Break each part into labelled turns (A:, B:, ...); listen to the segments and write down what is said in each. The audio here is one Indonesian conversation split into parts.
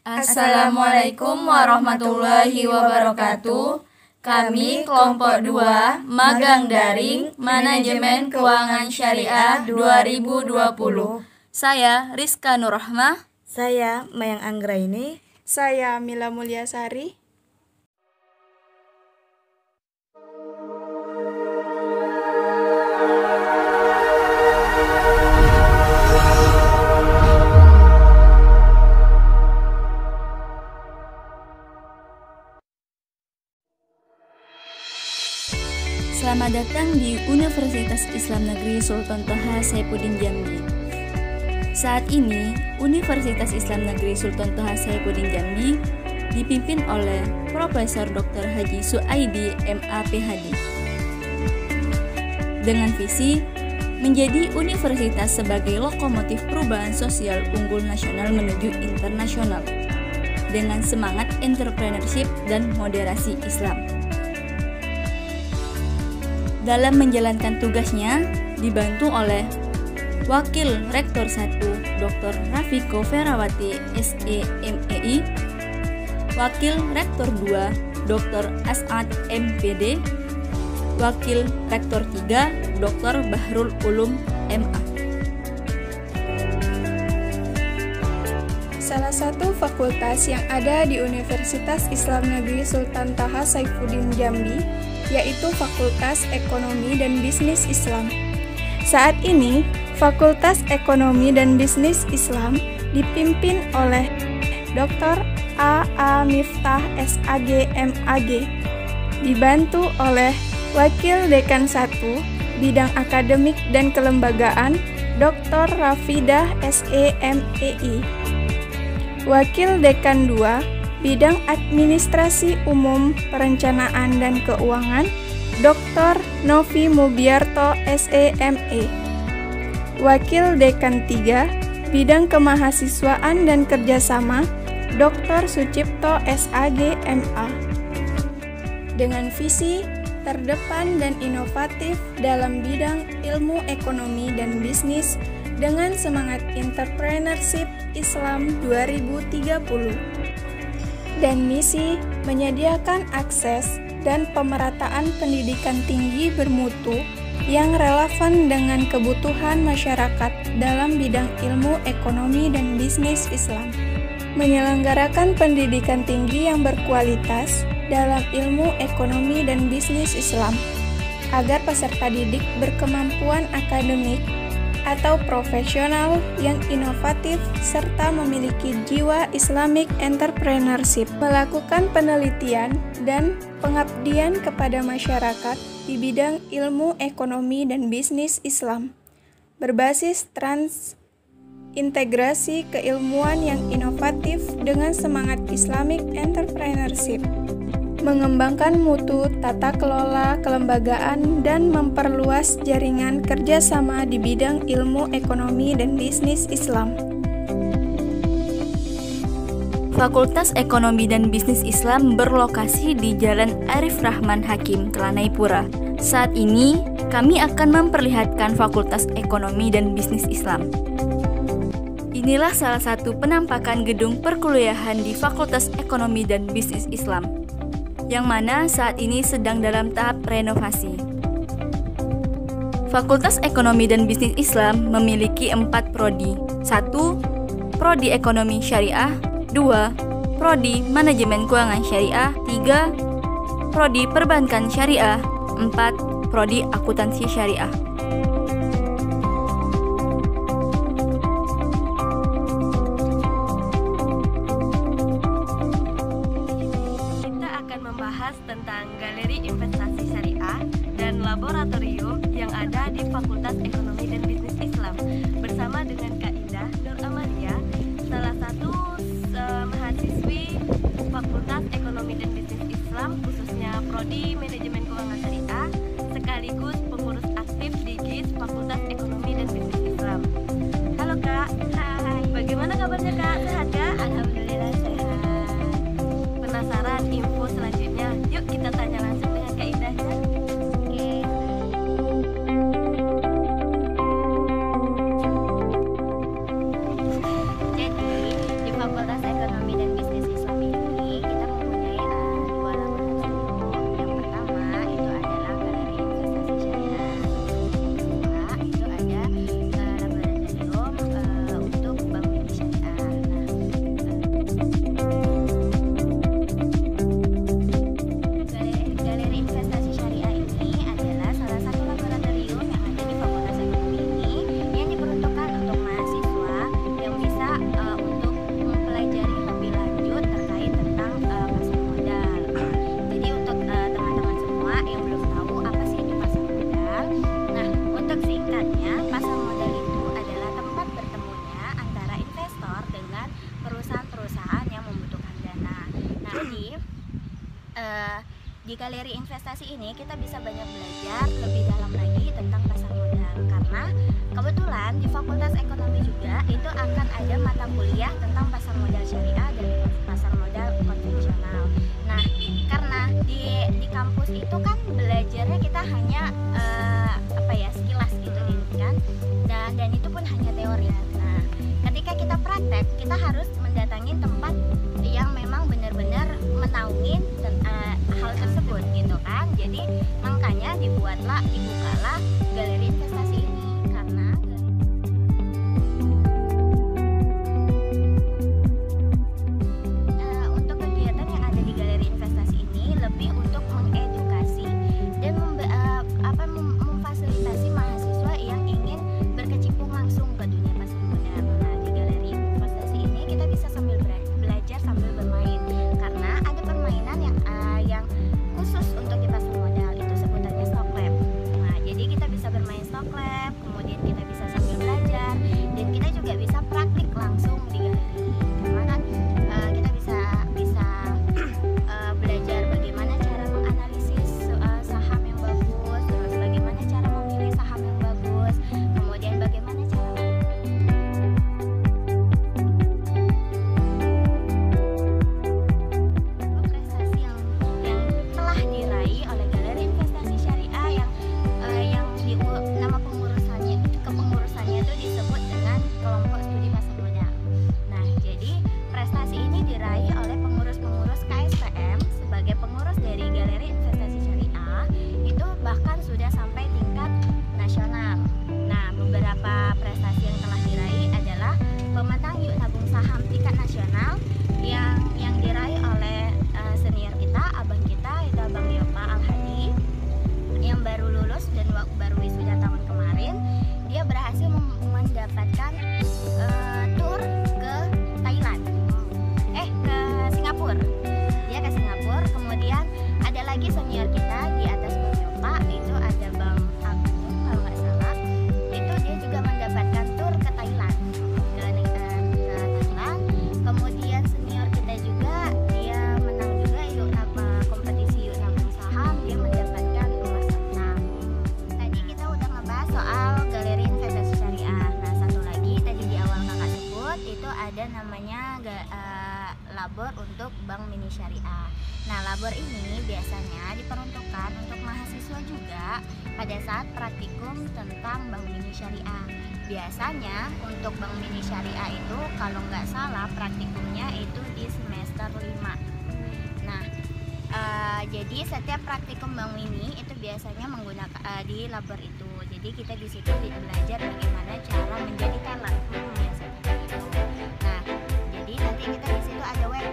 A: Assalamualaikum warahmatullahi wabarakatuh. Kami kelompok 2 magang daring Manajemen Keuangan Syariah 2020.
B: Saya Rizka Nurrahmah.
C: Saya Mayang Anggraini.
D: Saya Mila Mulyasari.
B: Selamat datang di Universitas Islam Negeri Sultan Toha Saifuddin Jambi. Saat ini, Universitas Islam Negeri Sultan Toha Saifuddin Jambi dipimpin oleh Profesor Dr. Haji Suaidi MA PhD. Dengan visi menjadi universitas sebagai lokomotif perubahan sosial unggul nasional menuju internasional dengan semangat entrepreneurship dan moderasi Islam. Dalam menjalankan tugasnya, dibantu oleh Wakil Rektor 1 Dr. Rafiko Ferawati SEMEI, Wakil Rektor 2 Dr. As'ad MPD, Wakil Rektor 3 Dr. Bahrul Ulum MA.
D: Salah satu fakultas yang ada di Universitas Islam Negeri Sultan Toha Saifuddin Jambi yaitu Fakultas Ekonomi dan Bisnis Islam. Saat ini, Fakultas Ekonomi dan Bisnis Islam dipimpin oleh Dr. A.A. Miftah SAG MAG, dibantu oleh Wakil Dekan 1 Bidang Akademik dan Kelembagaan Dr. Rafidah SEMEI, Wakil Dekan 2 Bidang Administrasi Umum, Perencanaan dan Keuangan, Dr. Novi Mubiarto SEME. Wakil Dekan 3, Bidang Kemahasiswaan dan Kerjasama, Dr. Sucipto SAG MA. Dengan visi terdepan dan inovatif dalam bidang ilmu ekonomi dan bisnis dengan semangat entrepreneurship Islam 2030. Dan misi menyediakan akses dan pemerataan pendidikan tinggi bermutu yang relevan dengan kebutuhan masyarakat dalam bidang ilmu ekonomi dan bisnis Islam. Menyelenggarakan pendidikan tinggi yang berkualitas dalam ilmu ekonomi dan bisnis Islam agar peserta didik berkemampuan akademik atau profesional yang inovatif serta memiliki jiwa Islamic entrepreneurship, melakukan penelitian dan pengabdian kepada masyarakat di bidang ilmu ekonomi dan bisnis Islam, berbasis integrasi keilmuan yang inovatif dengan semangat Islamic entrepreneurship, mengembangkan mutu tata kelola kelembagaan dan memperluas jaringan kerjasama di bidang ilmu ekonomi dan bisnis Islam.
B: Fakultas Ekonomi dan Bisnis Islam berlokasi di Jalan Arif Rahman Hakim, Kelanaipura. Saat ini, kami akan memperlihatkan Fakultas Ekonomi dan Bisnis Islam. Inilah salah satu penampakan gedung perkuliahan di Fakultas Ekonomi dan Bisnis Islam, yang mana saat ini sedang dalam tahap renovasi. Fakultas Ekonomi dan Bisnis Islam memiliki 4 prodi. 1. Prodi Ekonomi Syariah. 2. Prodi Manajemen Keuangan Syariah. 3. Prodi Perbankan Syariah. 4. Prodi Akuntansi Syariah.
E: Tentang galeri investasi syariah dan laboratorium yang ada di Fakultas Ekonomi dan Bisnis Islam bersama dengan Kak Indah Nur Amalia, salah satu mahasiswi Fakultas Ekonomi dan Bisnis Islam, khususnya Prodi Manajemen Keuangan Syariah, sekaligus pengurus aktif di GIS Fakultas Ekonomi dan Bisnis Islam. Halo Kak. Hai. Bagaimana kabarnya Kak? Sehat Kak? Alhamdulillah sehat. Penasaran info selanjutnya? Yuk kita tanya langsung dengan Kak Indah ya. Oke. Jadi di Fakultas Ekonomi dan
F: Jadi di galeri investasi ini kita bisa banyak belajar lebih dalam lagi tentang pasar modal, karena kebetulan di Fakultas Ekonomi juga itu akan ada mata kuliah tentang pasar modal syariah dan pasar modal konvensional. Nah, karena di kampus itu kan belajarnya kita hanya sekilas gitu kan, dan itu pun hanya teori. Nah, ketika kita praktek, kita harus mendatangi tempat yang memang benar-benar menaungin hal tersebut gitu kan. Jadi makanya dibukalah galeri investasi ini, karena untuk kegiatan yang ada di galeri investasi ini lebih untuk mengedukasi dan memfasilitasi mahasiswa yang ingin berkecimpung langsung ke dunia pasar modal. Nah, di galeri investasi ini kita bisa sambil belajar sambil bermain, karena ada permainan yang khusus untuk di pasar modal, itu sebutannya stock lab. Nah, jadi kita bisa bermain stock lab, kemudian kita bisa sambil belajar, dan kita juga bisa praktik langsung di galeri, karena kan kita bisa belajar bagaimana cara menganalisis saham yang bagus, terus bagaimana cara memilih saham yang bagus, kemudian bagaimana cara prestasi yang telah diraih oleh galeri investasi syariah yang nama kepengurusannya itu disebut dengan kelompok studi pasar modal. Nah, jadi prestasi ini diraih oleh pengurus-pengurus KSPM sebagai pengurus dari galeri investasi syariah, itu bahkan sudah sampai tingkat nasional. Nah, beberapa prestasi yang telah diraih adalah pemenang Yuk Nabung Saham tingkat nasional yang diraih oleh senior kita, abang kita, itu Abang Yopa Al-Hadi, yang baru lulus dan baru wisuda tahun kemarin. Dia berhasil mendapatkan tur ke Thailand, ke Singapura. Dia ke Singapura. Kemudian ada lagi senior kita di atas Bang Yopa, itu ada Bang Agung kalau nggak salah. Itu dia juga mendapatkan tur ke Thailand, Kemudian senior kita juga dia menang juga kompetisi Yuk Nabung Saham, dia mendapatkan emas 6. Tadi kita udah ngebahas soal galeri investasi syariah. Nah, satu lagi tadi di awal kakak sebut itu ada namanya labor untuk Bank Mini Syariah. Nah, labor ini biasanya diperuntukkan untuk mahasiswa juga pada saat praktikum tentang Bank Mini Syariah. Biasanya untuk Bank Mini Syariah itu kalau nggak salah praktikumnya itu di semester 5. Nah, jadi setiap praktikum Bank Mini itu biasanya menggunakan di labor itu. Jadi kita di situ belajar bagaimana cara menjadi teller. Biasanya gitu. Nah, jadi nanti kita di situ ada web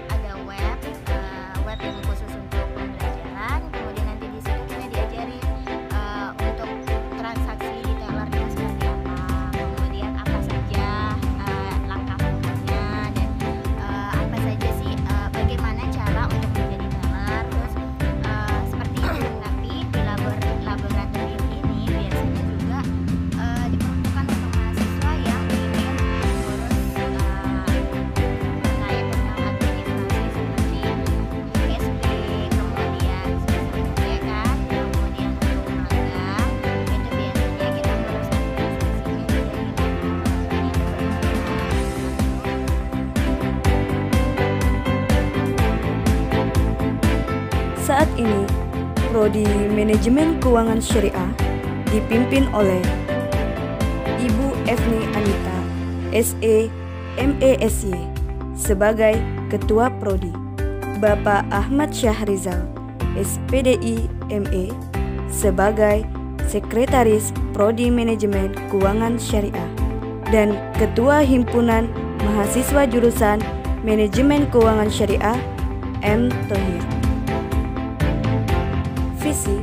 F: yang khusus untuk pembelajaran. Kemudian nanti di situ kita diajarin untuk transaksi di tellernya seperti apa, kemudian apa saja langkah-langkahnya, dan apa saja sih bagaimana cara untuk menjadi teller, terus seperti itu. Tapi di laboratorium ini biasanya juga diperuntukkan untuk mahasiswa yang ingin mengurus terkait tentang administrasi seperti SP, kemudian ya kan, kemudian untuk magang itu biasanya kita ngurus administrasinya.
C: Saat ini, Prodi Manajemen Keuangan Syariah dipimpin oleh Ibu Efni Anita, SE, MESY, sebagai Ketua Prodi, Bapak Ahmad Syahrizal, SPDI ME, sebagai Sekretaris Prodi Manajemen Keuangan Syariah, dan Ketua Himpunan Mahasiswa Jurusan Manajemen Keuangan Syariah, M. Thohir. Visi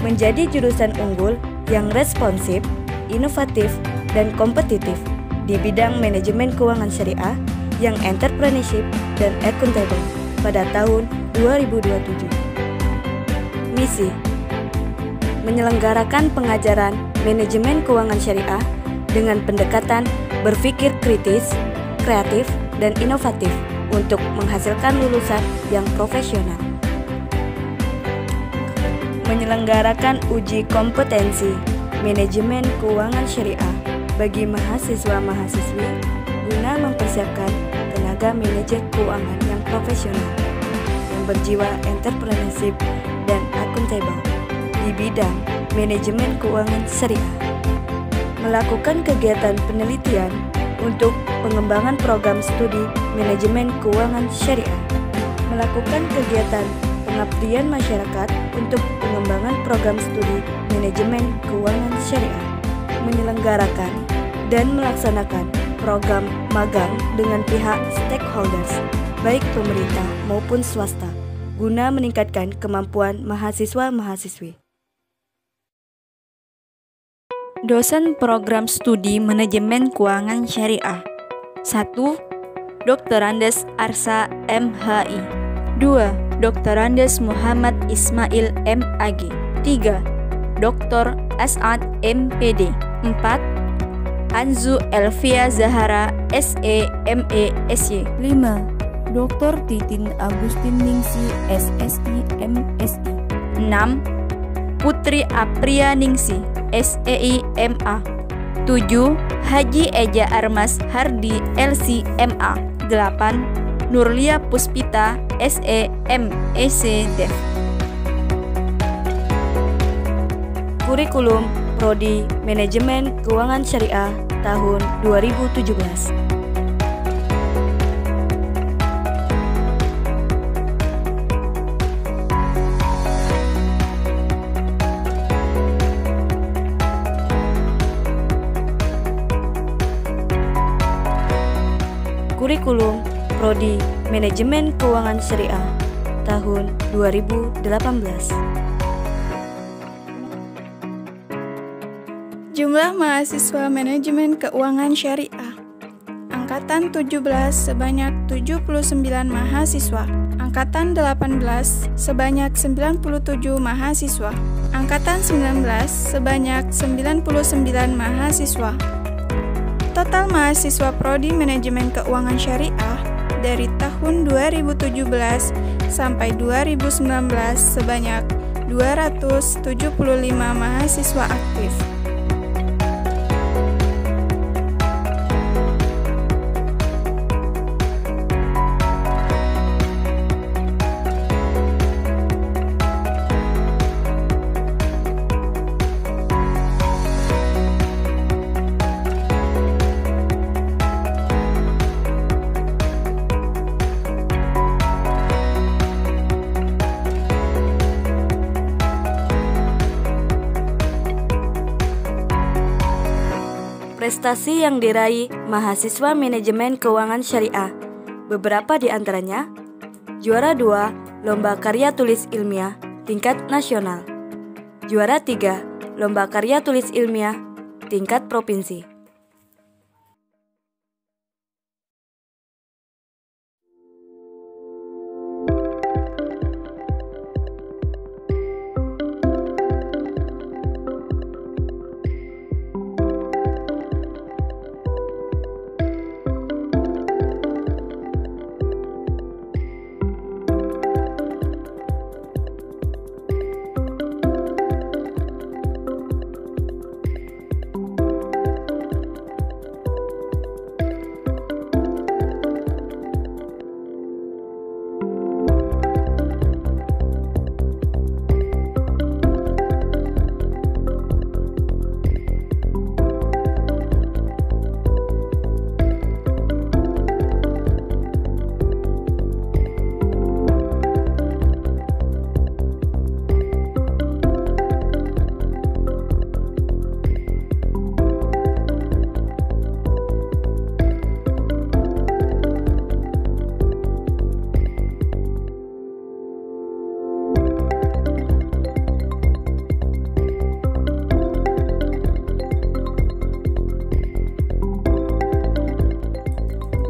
C: menjadi jurusan unggul yang responsif, inovatif, dan kompetitif di bidang manajemen keuangan syariah yang entrepreneurship dan accountable pada tahun 2027. Misi menyelenggarakan pengajaran manajemen keuangan syariah dengan pendekatan berpikir kritis, kreatif, dan inovatif untuk menghasilkan lulusan yang profesional. Menyelenggarakan uji kompetensi manajemen keuangan syariah bagi mahasiswa-mahasiswi guna mempersiapkan tenaga manajer keuangan yang profesional yang berjiwa entrepreneurship dan akuntabel di bidang manajemen keuangan syariah. Melakukan kegiatan penelitian untuk pengembangan program studi manajemen keuangan syariah. Melakukan kegiatan pengabdian masyarakat untuk pengembangan program studi manajemen keuangan syariah. Menyelenggarakan dan melaksanakan program magang dengan pihak stakeholders, baik pemerintah maupun swasta, guna meningkatkan kemampuan mahasiswa-mahasiswi.
B: Dosen program studi manajemen keuangan syariah. 1. Dr. Andes Arsa MHI. 2. Dr. Andes Muhammad Ismail MAG. 3. Dr. As'ad MPD. 4. Anzu Elvia Zahara SE ME SY. 5. Dr. Titin Agustin Ningsi SSI MSI. 6. Putri Apria Ningsi SEI MA. 7. Haji Eja Armas Hardi LC MA. 8. Nurlia Puspita SE MEC Dev.
C: Kurikulum Prodi Manajemen Keuangan Syariah tahun 2017. Kurikulum Prodi Manajemen Keuangan Syariah tahun 2018.
D: Jumlah mahasiswa manajemen keuangan syariah Angkatan 17 sebanyak 79 mahasiswa. Angkatan 18 sebanyak 97 mahasiswa. Angkatan 19 sebanyak 99 mahasiswa. Total mahasiswa Prodi Manajemen Keuangan Syariah dari tahun 2017 sampai 2019 sebanyak 275 mahasiswa aktif.
C: Prestasi yang diraih mahasiswa manajemen keuangan syariah, beberapa di antaranya: juara 2 Lomba Karya Tulis Ilmiah tingkat nasional, juara 3 Lomba Karya Tulis Ilmiah tingkat provinsi.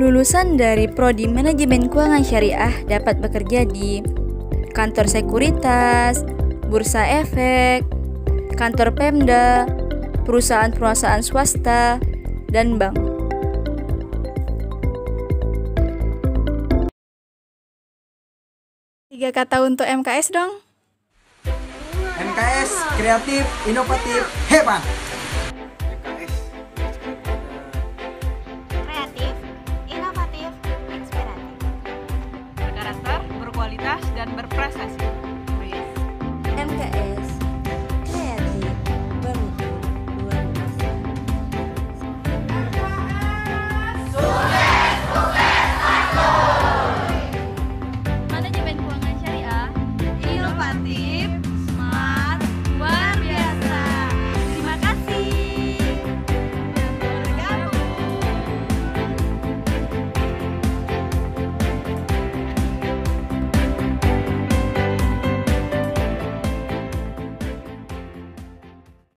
B: Lulusan dari Prodi Manajemen Keuangan Syariah dapat bekerja di kantor sekuritas, bursa efek, kantor Pemda, perusahaan-perusahaan swasta, dan bank.
D: 3 kata untuk MKS dong.
G: MKS kreatif, inovatif, hebat.
F: Kreatif, inovatif, inspiratif.
E: Berkarakter, berkualitas, dan berprestasi.
C: MKS kreatif, bermutu, luar biasa.
B: Manajemen keuangan syariah,
E: Inovatif,